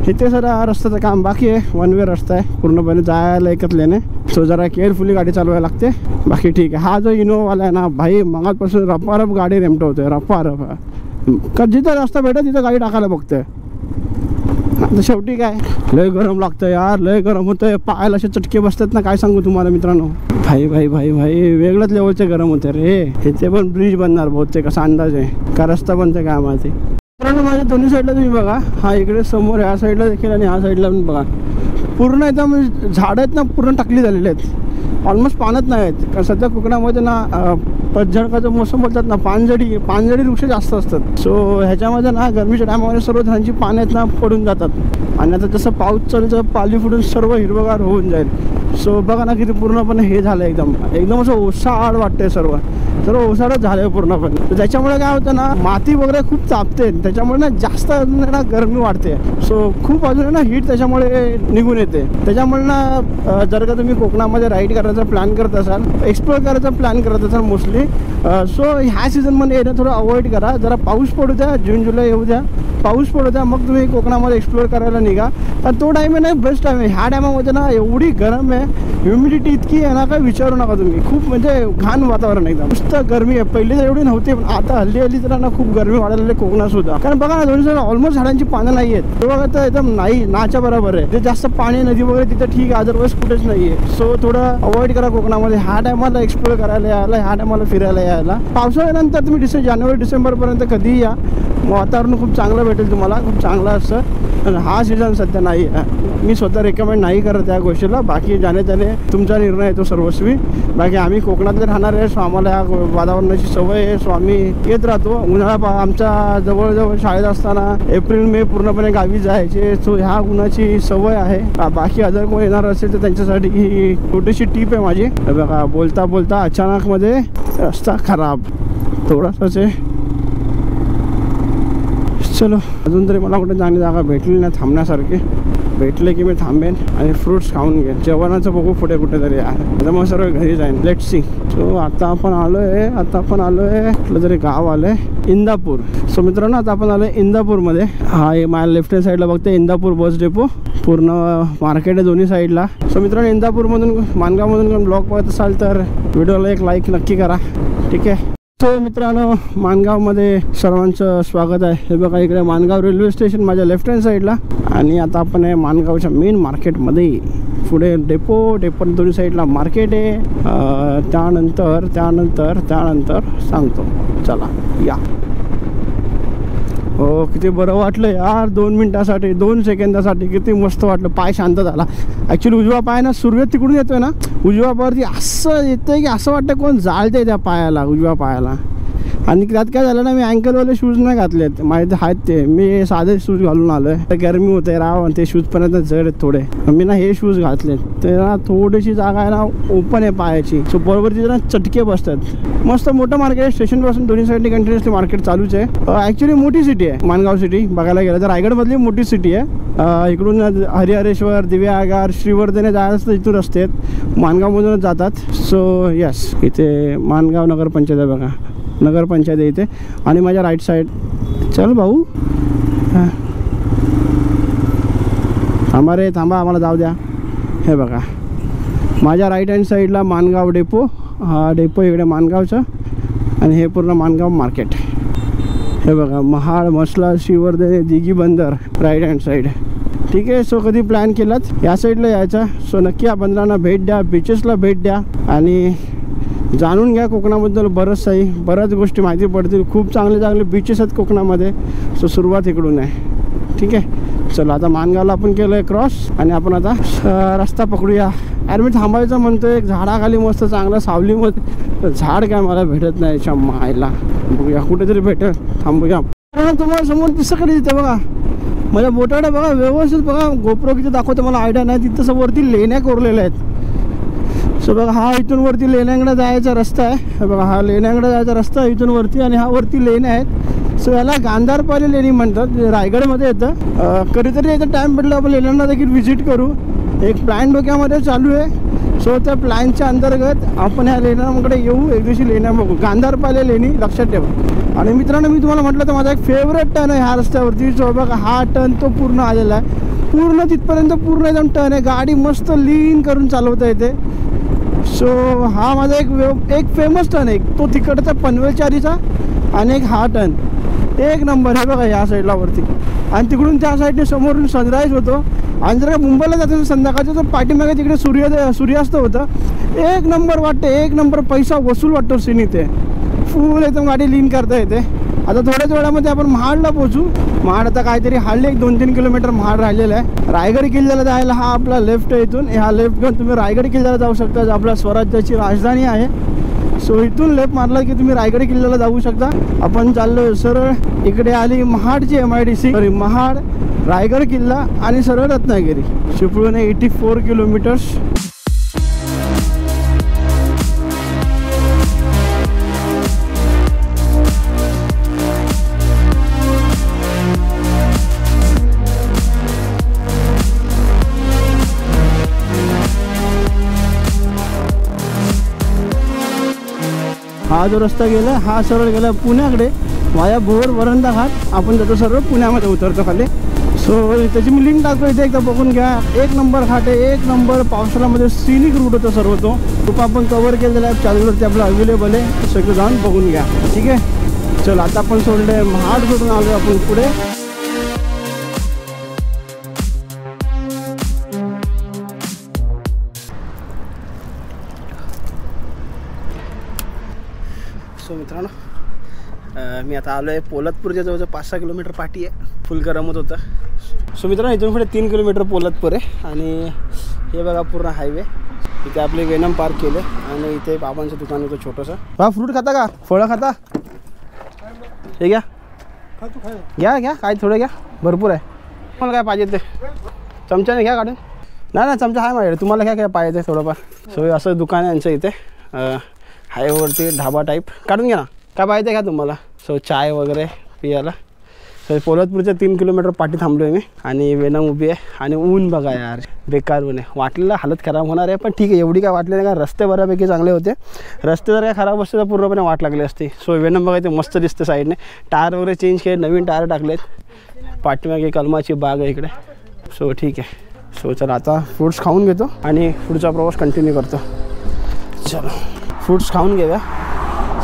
इथे सर रस्त्याचं काम बाकी आहे. 1 वे रस्ता आहे पूर्णपणे, जायला एकच लेने. सो जरा केअरफुली गाडी चालवायला लागते. बाकी ठीक आहे. हा जो इनोवाला आहे ना भाई, मगापासून रपारप गाडी रेमटवतोय, रपारप. का जिथं रस्ता भेटत तिथं गाडी टाकायला बघतोय. आता शेवटी काय, लय गरम लागतं यार, लय गरम होतंय. पायाला असे चटके बसतात ना, काय सांगू तुम्हाला मित्रांनो. भाई भाई भाई भाई वेगळ्याच लेवलचे गरम होते रे. इथे पण ब्रिज बनणार बहुतेक असा अंदाज आहे, का रस्ता बनते काय माहिती. मित्रांनो माझ्या दोन्ही साईडला तुम्ही बघा. हा इकडे समोर ह्या साईडला देखील आणि ह्या साईडला पण बघा. पूर्ण एकदम झाडं आहेत ना, पूर्ण टाकली झालेली आहेत. ऑलमोस्ट पानच नाही आहेत. कारण सध्या कोकणामध्ये ना पतझडकाचं मोसम बोलतात ना, पानझडी वृक्ष जास्त असतात. सो ह्याच्यामध्ये ना गरमीच्या टायमामध्ये सर्व झाडांची पानं आहेत ना पडून जातात. आणि आता जसं पाऊस चालू पाली फुटून सर्व हिरवगार होऊन जाईल. सो बघा ना किती पूर्णपणे हे झालं, एकदम असं ओसाड वाटतंय. सर्व ओसाडच झालं पूर्णपणे. तर त्याच्यामुळे काय होतं ना, माती वगैरे खूप तापते. त्याच्यामुळे ना जास्त अजून ना गरमी वाढते. सो खूप अजून ना हीट त्याच्यामुळे निघून येते. त्याच्यामुळे ना जर का तुम्ही कोकणामध्ये राईड करायचा प्लॅन करत असाल, एक्सप्लोर करायचा प्लॅन करत असाल मोस्टली, सो ह्या सीझनमध्ये येणं थोडं अवॉइड करा. जरा पाऊस पडू द्या, जून जुलै येऊ द्या, पाऊस पडू द्या, मग तुम्ही कोकणामध्ये एक्सप्लोर करायला निघा. तर तो टाईम आहे ना बेस्ट टाईम आहे. ह्या टायमामध्ये ना एवढी गरम आहे, ह्युमिडिटी इतकी आहे ना, काय विचारू नका तुम्ही. खूप म्हणजे घाण वातावरण एकदम, नुसतं गरमी आहे. पहिली तर एवढी नव्हती, पण आता हल्ली तर ना खूप गरमी वाढलेली कोकणात सुद्धा. कारण बघा ना, दोन्ही साईड ऑलमोस्ट झाडांची पानं नाही आहेत. ते बघा तर एकदम नाही नाच्या बरोबर आहे. ते जास्त पाणी नदी वगैरे तिथं ठीक आहे, अदरवाईज कुठेच नाही आहे. सो थोडं अवॉइड करा कोकणामध्ये ह्या टायमाला एक्सप्लोर करायला यायला, ह्या टायमाला फिरायला यायला. पावसाळ्यानंतर तुम्ही जानेवारी-डिसेंबरपर्यंत कधीही या, वातावरण खूप चांगलं भेटेल तुम्हाला, खूप चांगलं असतं. पण हा सीझन सध्या नाही आहे. मी स्वतः रेकमेंड नाही करत या गोष्टीला. बाकी जाणे तुमचा निर्णय आहे तो सर्वस्वी. बाकी आम्ही कोकणातले राहणार आहे, सो आम्हाला या वातावरणाची सवय आहे. सो आम्ही येत राहतो. उन्हाळा आमच्या जवळजवळ शाळेत असताना एप्रिल-मे पूर्णपणे गावी जायचे. सो ह्या उन्हाची सवय आहे. बाकी अजर कोण येणार असेल तर त्यांच्यासाठी ही छोटीशी टीप आहे माझी. बघा बोलता बोलता अचानक मध्ये रस्ता खराब थोडासाच आहे. चलो अजून तरी मला कुठे चांगली जागा भेटली नाही थांबण्यासारखी. भेटले की मी थांबेन आणि फ्रुट्स खाऊन घेईन. जेवणाचं बघू पुढे कुठेतरी यार, आता मग सर्व घरी जाईन. Let's see. सो आता आपण आलोय कुठलं तरी गाव आलंय इंदापूर. सो मित्रांनो आता आपण आलोय इंदापूरमध्ये. हा माझ्या लेफ्ट हँड साईडला बघते इंदापूर बस डेपो, पूर्ण मार्केट आहे दोन्ही साईडला. सो मित्रांनो इंदापूरमधून माणगावमधून ब्लॉग बघत असाल तर व्हिडिओला एक लाईक नक्की करा. ठीक आहे. तो मित्रांनो माणगावमध्ये सर्वांचं स्वागत आहे. हे बघा इकडे माणगाव रेल्वे स्टेशन माझ्या लेफ्ट हँड साईडला आणि आता आपण आहे माणगावच्या मेन मार्केटमध्ये. पुढे डेपो दोन्ही साईडला मार्केट आहे. त्यानंतर सांगतो. चला या. हो किती बरं वाटलं यार, 2 मिनिटासाठी 2 सेकंदासाठी किती मस्त वाटलं. पाय शांत झाला. ॲक्च्युली उजवा पाय ना सूर्य तिकडून येतोय ना, उजव्या पायावरती असं येतंय की असं वाटतं कोण जाळते त्या पायाला, उजव्या पायाला. आणि त्यात काय झालं ना, मी अँकलवाले शूज नाही घातलेत, माझे आहेत ते. मी साधे शूज घालून आलो आहे. गरमी होते राव आणि ते शूज पण आता जड आहेत थोडे. मी ना हे शूज घातलेत. ते ना थोडीशी जागा आहे ना ओपन आहे पायाची. सो बरोबर तिथे ना चटके बसतात. मस्त मोठं मार्केट आहे. स्टेशनपासून दोन्ही साईडनी कंटिन्युअसली मार्केट चालूच आहे. ॲक्च्युली मोठी सिटी आहे माणगाव सिटी. बघायला गेलं तर रायगडमधली मोठी सिटी आहे. इकडून हरिहरेश्वर, दिव्यागार, श्रीवर्धने जायचं इथून रस्ते आहेत, माणगावमधूनच जातात. सो यस इथे माणगाव नगरपंचायत आहे बघा, नगरपंचायत आहे इथे. आणि माझ्या राईट साईड. चल भाऊ थांबा रे थांबा, आम्हाला जाऊ द्या. हे बघा माझ्या राईट हँड साईडला माणगाव डेपो. हा डेपो इकडे माणगावचा आणि हे पूर्ण माणगाव मार्केट. हे बघा महाड, मसला, श्रीवर्धने, दिघी बंदर राईट हँड साईड. ठीक आहे. सो कधी प्लॅन केलात या साईडला यायचा सो नक्की या बंदरांना भेट द्या, बीचेसला भेट द्या आणि जाणून घ्या कोकणाबद्दल बऱ्याच गोष्टी माहिती पडतील. खूप चांगले बीचेस आहेत कोकणामध्ये. सो सुरुवात इकडून आहे. ठीक आहे. चला आता माणगावला आपण केलं आहे क्रॉस आणि आपण आता रस्ता पकडूया. यार मी थांबायचं म्हणतोय एक झाडाखाली मस्त चांगला सावलीमध्ये. झाड काय मला भेटत नाही याच्या मायला. बघूया कुठेतरी भेटेल, थांबूया. तुम्हाला समोर दिसतं कधी तिथे बघा माझ्या बोटाकडे बघा व्यवस्थित बघा. गोप्रो किती दाखवते मला आयडिया नाही. तिथं समोरती लेण्या कोरलेल्या आहेत. सो बघा हा इथून वरती लेण्याकडे जायचा रस्ता आहे. बघा हा लेण्याकडे जायचा रस्ता आहे इथून वरती आणि हा वरती लेण्या आहेत. सो याला गांधारपाले लेणी म्हणतात, रायगडमध्ये येतं. कधीतरी इथं टाईम भेटला आपण लेण्यांना देखील व्हिजिट करू. एक प्लॅन डोक्यामध्ये चालू आहे. सो त्या प्लॅनच्या अंतर्गत आपण ह्या लेण्यांकडे येऊ, एक दिवशी लेण्या बघू. गांधारपाले लेणी लक्षात ठेवा. आणि मित्रांनो मी तुम्हाला म्हटलं तर माझा एक फेवरेट टर्न आहे ह्या रस्त्यावरती. सो बघा हा टर्न तो पूर्ण आलेला आहे. पूर्ण तिथपर्यंत पूर्ण एकदम टर्न आहे. गाडी मस्त लीन करून चालवता येते. सो हा माझा एक फेमस टर्न आहे. तो तिकडचा पनवेलचारीचा आणि एक हा टर्न एक नंबर आहे बघा या साईडला वरती. आणि तिकडून त्या साईडने समोरून सनराईज होतो. आणि जर का मुंबईला जातो संध्याकाळचं तर पाठीमागे तिकडे सूर्यास्त होतं. एक नंबर वाटते, एक नंबर. पैसा वसूल वाटतो सीन इथे. फुल एकदम गाडी लीन करता येते. आता थोड्याच वेळामध्ये आपण महाडला पोहोचू. महाड आता काहीतरी हार्डली एक 2-3 किलोमीटर महाड राहिलेलं आहे. रायगड किल्ल्याला जायला हा आपला लेफ्ट आहे. इथून हा लेफ्ट घेऊन तुम्ही रायगड किल्ल्याला जाऊ शकता, जो आपल्या स्वराज्याची राजधानी आहे. सो इथून लेफ्ट मारला की तुम्ही रायगड किल्ल्याला जाऊ शकता. आपण चाललो सरळ इकडे आली महाडची MIDC, सॉरी महाड, रायगड किल्ला आणि सरळ रत्नागिरी. चिपळूण 84 किलोमीटर्स. हा जो रस्ता गेला हा सरळ गेला पुण्याकडे वाया भोर वरंदा घाट. आपण त्याचं सरळ पुण्यामध्ये उतरतो खाली. सो त्याची मी लिंक टाकतो इथे, एकदा बघून घ्या. एक नंबर घाट आहे, एक नंबर. पावसाळ्यामध्ये सिनिक रूट होतं सर्व. तो आपण कव्हर केलेला आहे, चॅनलवरती आपलं अवेलेबल आहे. सगळं जाऊन बघून घ्या. ठीक आहे. चल आता आपण सोडले महाड सोडून आलो आपण पुढे. सो मित्रांनो मी आता आलो आहे पोलादपूरच्या जवळजवळ 5-6 किलोमीटर पाठी आहे. फुल गरम होत होतं. सो मित्रांनो इथून पुढे 3 किलोमीटर पोलादपूर आहे. आणि हे बघा पूर्ण हायवे. इथे आपले वेनम पार्क केले आणि इथे बाबांचं दुकान होतं छोटंसं. बा फ्रूट खाता का, फळं खाता? हे घ्या घ्या काय थोडं घ्या, भरपूर आहे. तुम्हाला काय पाहिजे ते चमच्याने घ्या काढून. नाही चमचा आहे माझ्याकडे, तुम्हाला काय पाहिजे थोडंफार. सो असं दुकान आहे यांचं इथे हायवेवरती, ढाबा टाईप. काढून घ्या ना, काय पाहिजे घ्या तुम्हाला. सो चाय वगैरे पियाला. तर पोलादपूरच्या 3 किलोमीटर पाठी थांबलो आहे मी आणि वेनम उभी आहे आणि ऊन बघा यार बेकार ऊन आहे. वाटलेलं हालत खराब होणार आहे पण ठीक आहे, एवढी काय वाटली नाही कारण रस्ते बऱ्यापैकी चांगले होते. रस्ते जर काय खराब असते तर पूर्णपणे वाट लागली असती. सो वेनम बघा ते मस्त दिसते साईडने. टायर वगैरे चेंज केले, नवीन टायर टाकलेत. पाठीमागे कलमाची बाग आहे इकडे. सो ठीक आहे. सो चला आता फ्रूट्स खाऊन घेतो आणि पुढचा प्रवास कंटिन्यू करतो. चलो फ्रूट्स खाऊन घेऊया.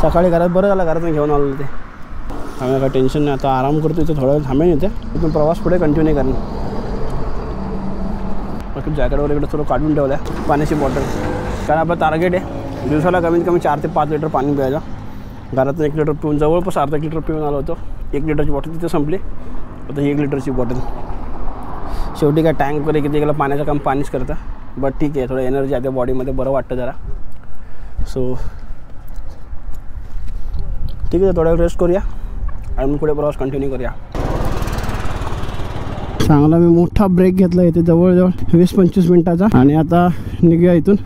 सकाळी घरात बरं झालं घरातून घेऊन आलो ते. आम्ही काय टेन्शन नाही. आता आराम करतो इथे, थोडा वेळ थांबेन इथे. तिथून प्रवास पुढे कंटिन्यू करणार. बाकी जॅकेट वगैरे इकडे थोडं काढून ठेवलं आहे. पाण्याची बॉटल कारण आपलं टार्गेट आहे दिवसाला कमीत कमी 4 ते 5 लिटर पाणी प्यायला. घरातून 1 लिटर पिऊन जवळपास अर्धा लिटर पिऊन आलो होतो. 1 लिटरची बॉटल तिथे संपली. आता ही 1 लिटरची बॉटल. शेवटी काय टँक वगैरे किती गेलं पाण्याचं काम पाणीच करतं. बट ठीक आहे, थोडं एनर्जी आहे बॉडीमध्ये, बरं वाटतं जरा. सो ठीक आहे, थोडा वेळ रेस्ट करूया आणि मग पुढे प्रवास कंटिन्यू करूया. चांगला मी मोठा ब्रेक घेतला इथे जवळजवळ 20-25 मिनटाचा आणि आता निघूया इथून.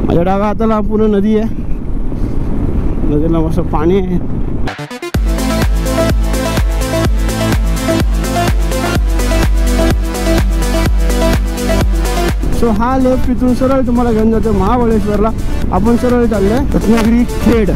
माझ्या डाव्या हाताला पूर्ण नदी आहे. नदीला मस्त पाणी आहे. सो हा लेफ्ट इथून सरळ तुम्हाला घेऊन जातो महाबळेश्वरला. आपण सरळ चाललोय रत्नागिरी खेड.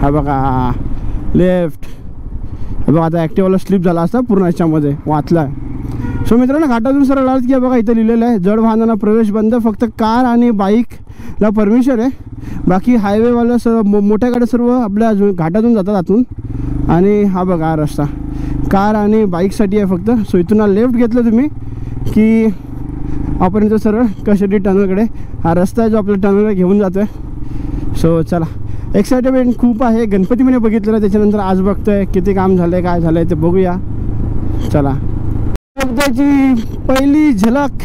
हा बघा लेफ्ट. हे बघा आता ॲक्टिवाला स्लिप झाला असता पूर्ण याच्यामध्ये वाचला. सो मित्रांनो घाटातून सरळ आलात की बघा इथं लिहिलेलं आहे जड वाहनांना प्रवेश बंद. फक्त कार आणि बाईकला परमिशन आहे. बाकी हायवेवाला सर्व मोठ्या गाड्या सर्व आपल्या घाटातून जातात आतून. आणि हा बघा हा रस्ता कार आणि बाईकसाठी आहे फक्त. सो इथून हा लेफ्ट घेतलं तुम्ही की आपण इथं सरळ कशेडी टनलकडे हा रस्ता आहे जो आपल्या टनलला घेऊन जातो आहे. सो चला एक्साइटमेंट खूप आहे. गणपती महिने बघितलेलं त्याच्यानंतर आज बघतोय किती काम झालं आहे काय झालं आहे ते बघूया. चला त्याची पहिली झलक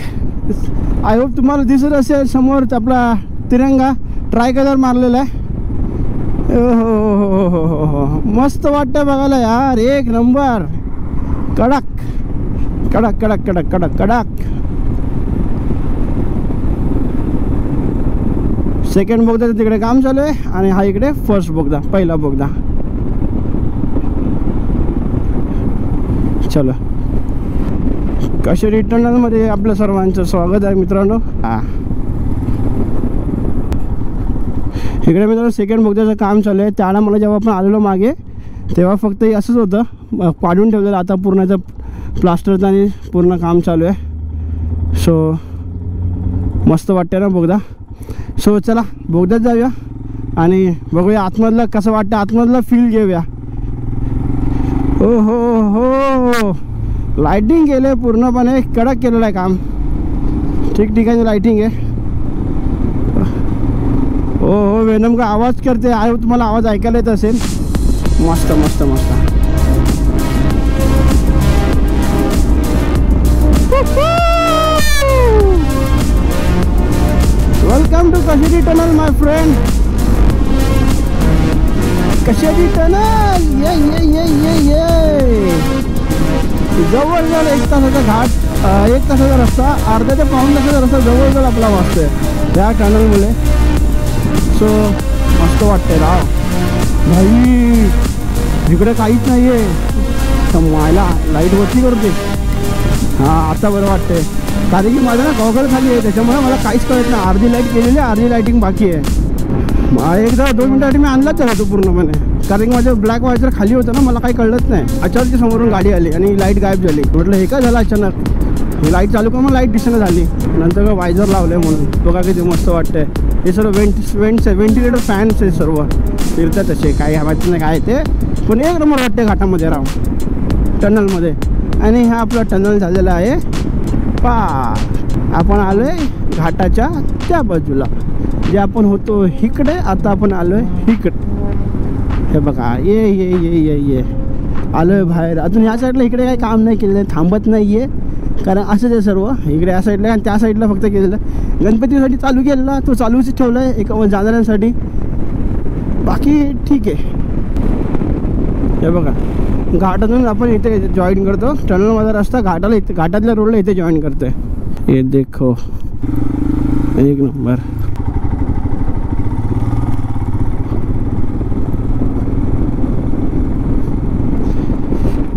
आय होप तुम्हाला दिसत असेल. समोर आपला तिरंगा ट्राय कलर मारलेला आहे. हो मस्त वाटतं बघायला यार. एक नंबर. कडक कडक कडक कडक कडक कडक. सेकंड बोगदाचं तिकडे काम चालू आहे आणि हा इकडे फर्स्ट बोगदा पहिला बोगदा. चलो कशेडी टनलमध्ये आपल्या सर्वांचं स्वागत आहे मित्रांनो. इकडे मित्रांनो सेकंड बोगद्याचं काम चालू आहे. त्याला मला जेव्हा आपण आलेलो मागे तेव्हा फक्त असंच होतं पाडून ठेवलेलं. आता पूर्णचं प्लास्टरचं आणि पूर्ण काम चालू आहे. सो मस्त वाटतं ना बोगदा. सो चला बोगद्यात जाऊया आणि बघूया आतमधलं कसं वाटतं. आतमधलं फील घेऊया. हो हो हो लाइटिंग केलं पूर्णपणे कडक केलेलं आहे काम. ठिकठिकाणी लाइटिंग आहे. हो हो वेनम का आवाज करते आहे. तुम्हाला आवाज ऐकायला येत असेल. मस्त मस्त मस्त. Welcome to Kashedi tunnel my friend. Kashedi tunnel ये ये ये ये ये जवळजवळ 1 तासाचा घाट 1 तासाचा रस्ता अर्धा ते पाऊण तासाचा रस्ता जवळजवळ आपला वाचतोय या टनलमुळे. सो मस्त वाटतंय राव भाई. इकडे काहीच नाही आहे. मायला लाईट वरती करते. हां आता बरं वाटतंय कारण की माझं ना गॉगल खाली आहे त्याच्यामुळे मला काहीच कळत नाही. अर्धी लाईट केलेली आहे अर्धी लाईटिंग बाकी आहे. एकदा 2 मिनिटासाठी मी आणलाच त्याला तो पूर्णपणे कारण की माझं ब्लॅक वायझर खाली होतं ना. मला काही कळलंच नाही. अचानक समोरून गाडी आली आणि लाईट गायब झाली. म्हटलं हे काय झालं अचानक. लाईट चालू का मग लाईट दिसेना झाली. नंतर वायझर लावलं म्हणून बघा किती मस्त वाटतंय. हे सर्व व्हेंटिलेटर फॅन्स आहे सर्व फिरतात तसे, काही माहिती नाही काय ते, पण एक नंबर वाटते घाटामध्ये राव टनलमध्ये. आणि हा आपला टनल झालेला आहे पार. आपण आलो आहे घाटाच्या त्या बाजूला, जे आपण होतो इकडे आता आपण आलो आहे इकडे. हे बघा ये ये ये ये ये आलो आहे बाहेर. अजून या साईडला इकडे काही काम नाही केलेलं, थांबत नाही आहे कारण असंच आहे सर्व. इकडे या साईडला आणि त्या साईडला फक्त केलेलं गणपतीसाठी चालू केलेला, तो चालूच ठेवला आहे एक जाणाऱ्यांसाठी, बाकी ठीक आहे. हे बघा घाटातून आपण इथे जॉईन करतो, टनलमध्ये रस्ता घाटाला इथे घाटातल्या रोडला इथे जॉईन करतोय. हे देखो एक number.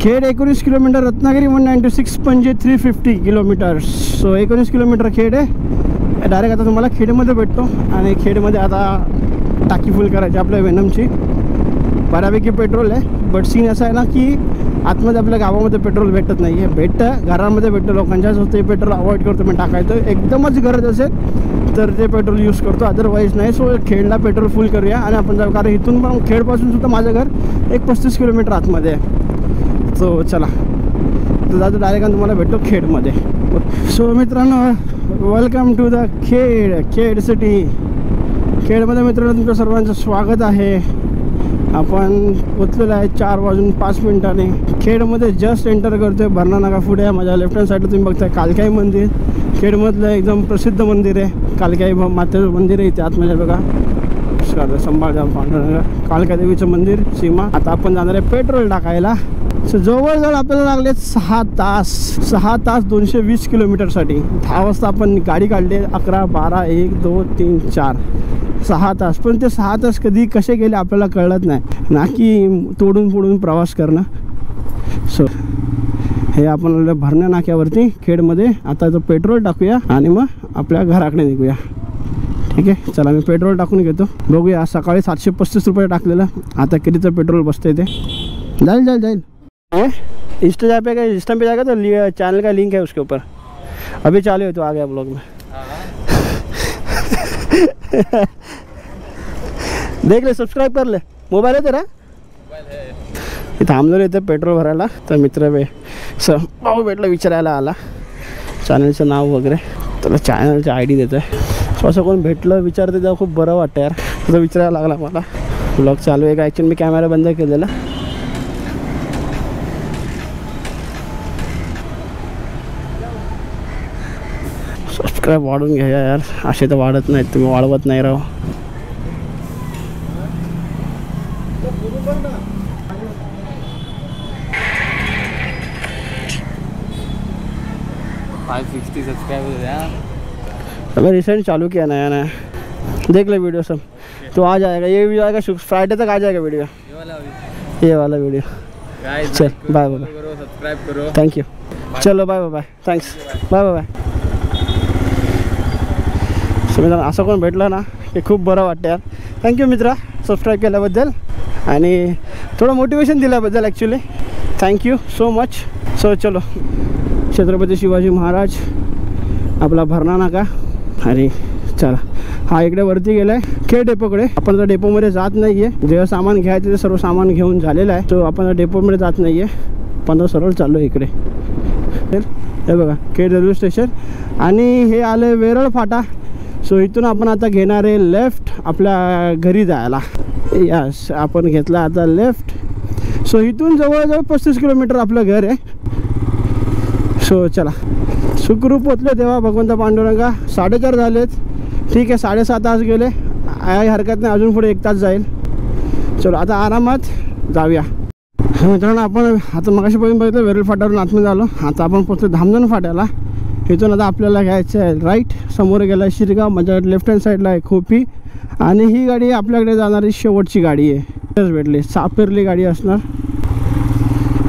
Khed 19 kilometre, Ratnagiri 196, Panaji 350 kilometre. So 19 kilometre Khed आहे. डायरेक्ट आता तुम्हाला खेडमध्ये भेटतो. आणि खेडमध्ये आता टाकी फुल करायची आपल्या वेनमची. बऱ्यापैकी पेट्रोल आहे, बट सीन असा आहे ना की आतमध्ये आपल्या गावामध्ये पेट्रोल भेटत नाही आहे. भेटतं घरामध्ये भेटतं लोकांच्या, सो ते पेट्रोल अवॉइड करतो मी टाकायचं. एकदमच गरज असेल तर ते पेट्रोल यूज करतो, अदरवाईज नाही. सो खेडला पेट्रोल फुल करूया आणि आपण जाऊ, कारण इथून पण खेडपासून सुद्धा माझं घर एक 35 किलोमीटर आतमध्ये आहे. सो चला तर जातो डायरेक्ट तुम्हाला भेटतो खेडमध्ये. सो मित्रांनो welcome to the Khed city. खेडमध्ये मित्रांनो तुमचं सर्वांचं स्वागत आहे. आपण पोचलेलं आहे 4:05 खेडमध्ये. जस्ट एंटर करतोय भरणा नाका पुढे. माझ्या लेफ्ट हँड साईडला तुम्ही बघताय कालकाई मंदिर, खेडमधलं एकदम प्रसिद्ध मंदिर आहे. कालकाई मातेचं मंदिर आहे इथे आतमध्ये बघा. संभाळजा पांडुरंग कालका देवीचं मंदिर सीमा. आता आपण जाणार आहे पेट्रोल टाकायला. सो जवळजवळ आपल्याला लागले 6 तास 220 किलोमीटरसाठी. 10 वाजता आपण गाडी काढली, 11, 12, 1, 2, 3, 4 6 तास. पण ते 6 तास कधी कसे गेले आपल्याला कळत नाही ना, की तोडून प्रवास करणं. सो हे आपण भरण्या नाक्यावरती खेडमध्ये. आता तो पेट्रोल टाकूया आणि मग आपल्या घराकडे निघूया. ठीक आहे चला, मी पेट्रोल टाकून घेतो. बघूया सकाळी 735 रुपये टाकलेलं, आता कितीचं पेट्रोल बसते ते. जाईल इंस्टा पे का इंस्टा पे जाएगा तो चैनल का लिंक है उसके ऊपर. अभी चालू है तो आ गया ब्लॉग में. देख ले, सब्सक्राइब कर ले. मोबाईल आहे तेरा? इथं थांबलो इथं पेट्रोल भरायला. तर मित्र भाऊ भेटला, विचारायला आला चॅनलचं नाव वगैरे. त्याला चॅनलची ID देतो आहे. सो असं कोण भेटलं विचारते तेव्हा खूप बरं वाटतं यार. तुझं विचारायला लागला मला. ब्लॉग चालू आहे का? ॲक्च्युअली मी कॅमेरा बंद केलेला. सबस्क्राईब वाढून घ्या यार, असे तर वाढत नाहीत, तुम्ही वाढवत नाही राव. अभी रिसेंट चालू किया नया. देख ले वीडियो सब, तो आ जाएगा. ये वीडियो आएगा फ्राइडे तक आ जाएगा वीडियो, ये वाला वीडियो. चल बाय बाय, सब्सक्राइब करो. Thank you. चलो bye bye, thanks, bye bye. So मित्रांनो असं कोण भेटलं ना की खूप बरं वाटतं यार. थँक्यू मित्रा सबस्क्राईब केल्याबद्दल आणि थोडं मोटिवेशन दिल्याबद्दल. Actually thank you so much. So चलो, छत्रपती शिवाजी महाराज आपला भरणा नाका. अरे चला, हा इकडे वरती गेला आहे खेड डेपोकडे. आपण तर डेपोमध्ये जात नाही आहे, जे सामान घ्यायचं ते सर्व सामान घेऊन झालेलं आहे. तो आपण डेपोमध्ये जात नाही आहे, पण सरळ चाललो आहे इकडे. हे बघा खेड रेल्वे स्टेशन आणि हे आलं वेरळ फाटा. सो इथून आपण आता घेणार आहे लेफ्ट आपल्या घरी जायला. यस, आपण घेतला आता लेफ्ट. सो इथून जवळजवळ 35 किलोमीटर आपलं घर आहे. सो चला, सुखरूप पोचले तेव्हा भगवंत पांडुरंगा. 4:30 झालेत. ठीक आहे, 7.5 तास गेले, काही हरकत नाही, अजून पुढे 1 तास जाईल. चलो आता आरामात जाऊया. मित्रांनो आपण आता मगाशीपर्यंत बघितलं वेरळ फाट्यावरून आतमध्ये आलो. आता आपण पोचलो धामजण फाट्याला. इथून आता आपल्याला घ्यायचं आहे राईट. समोर गेला शिरगाव, माझ्या लेफ्ट हँड साईडला आहे खोपी. आणि ही गाडी आपल्याकडे जाणारी शेवटची गाडी आहे. भेटली सापेरली गाडी असणार,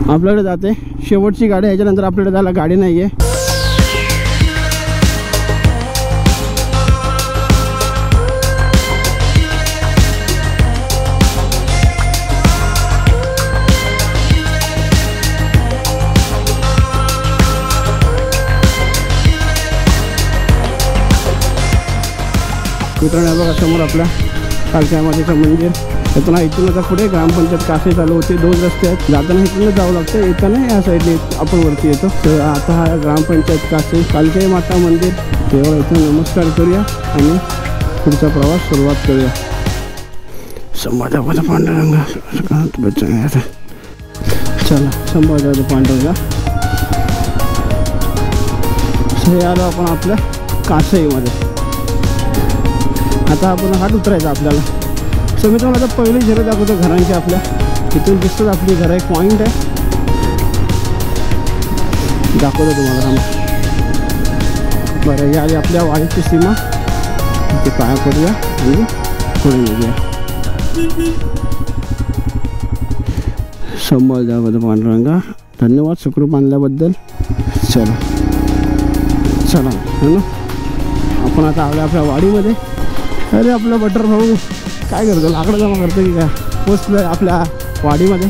आपल्याकडे जाते शेवटची गाडी. ह्याच्यानंतर आपल्याकडे जायला गाडी नाही आहे. मित्रांनो बघा समोर आपल्या कालच्या मातेचं मंदिर. त्यातून इथून आता पुढे ग्रामपंचायत कासे चालू होते. 2 रस्ते आहेत. जाताना इथूनच जावं लागतं, येताना या साईडने आपण वरती येतो. तर आता हा ग्रामपंचायत कासे कालच्या माता मंदिर. तेव्हा इथून नमस्कार करूया आणि पुढचा प्रवास सुरुवात करूया. संभाजी पांडुरंग चला संभाजी पांडुरंग. हे आलो आपण आपल्या कासईमध्ये. आता आपण हात उतरायचा आपल्याला. सो मी तुम्हाला आता पहिली झरे दाखवतो घरांची आपल्या. इथून दिसतात आपली घरं. एक पॉईंट आहे, दाखवतो तुम्हाला. बरं, या आपल्या वाडीची सीमा. ते पाया पडूया आणि पुढे निघूया. संभाजी पांडुरंगा धन्यवाद सुखरूप आणल्याबद्दल. चला चला ना आपण आता आलो आपल्या वाडीमध्ये. अरे आपला बटर भाऊ काय करतो, लाकडं जमा करतो की काय. पोचलं आपल्या वाडीमध्ये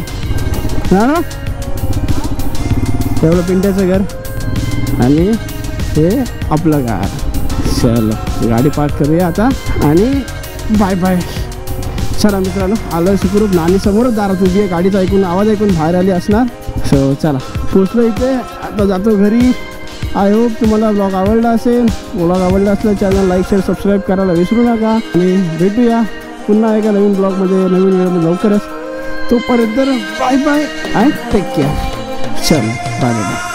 ना. तेवढं पिंट्याचं घर आणि हे आपलं घर. चलो गाडी पार्क करूया आता आणि बाय बाय. चला मित्रांनो आलं सुखरूप. नानी समोरच दारात उभी आहे. गाडीचा आवाज ऐकून बाहेर आली असणार. सो चला पोचलो इथे. आता जातो घरी. आय होप तुम्हाला ब्लॉग आवडला असेल. ब्लॉग आवडला असला चॅनल लाईक शेअर सबस्क्राईब करायला विसरू नका. आणि भेटूया पुन्हा एका नवीन ब्लॉगमध्ये, नवीन व्हिडिओमध्ये लवकरच. तोपर्यंत bye bye and take care. चल बाय बाय.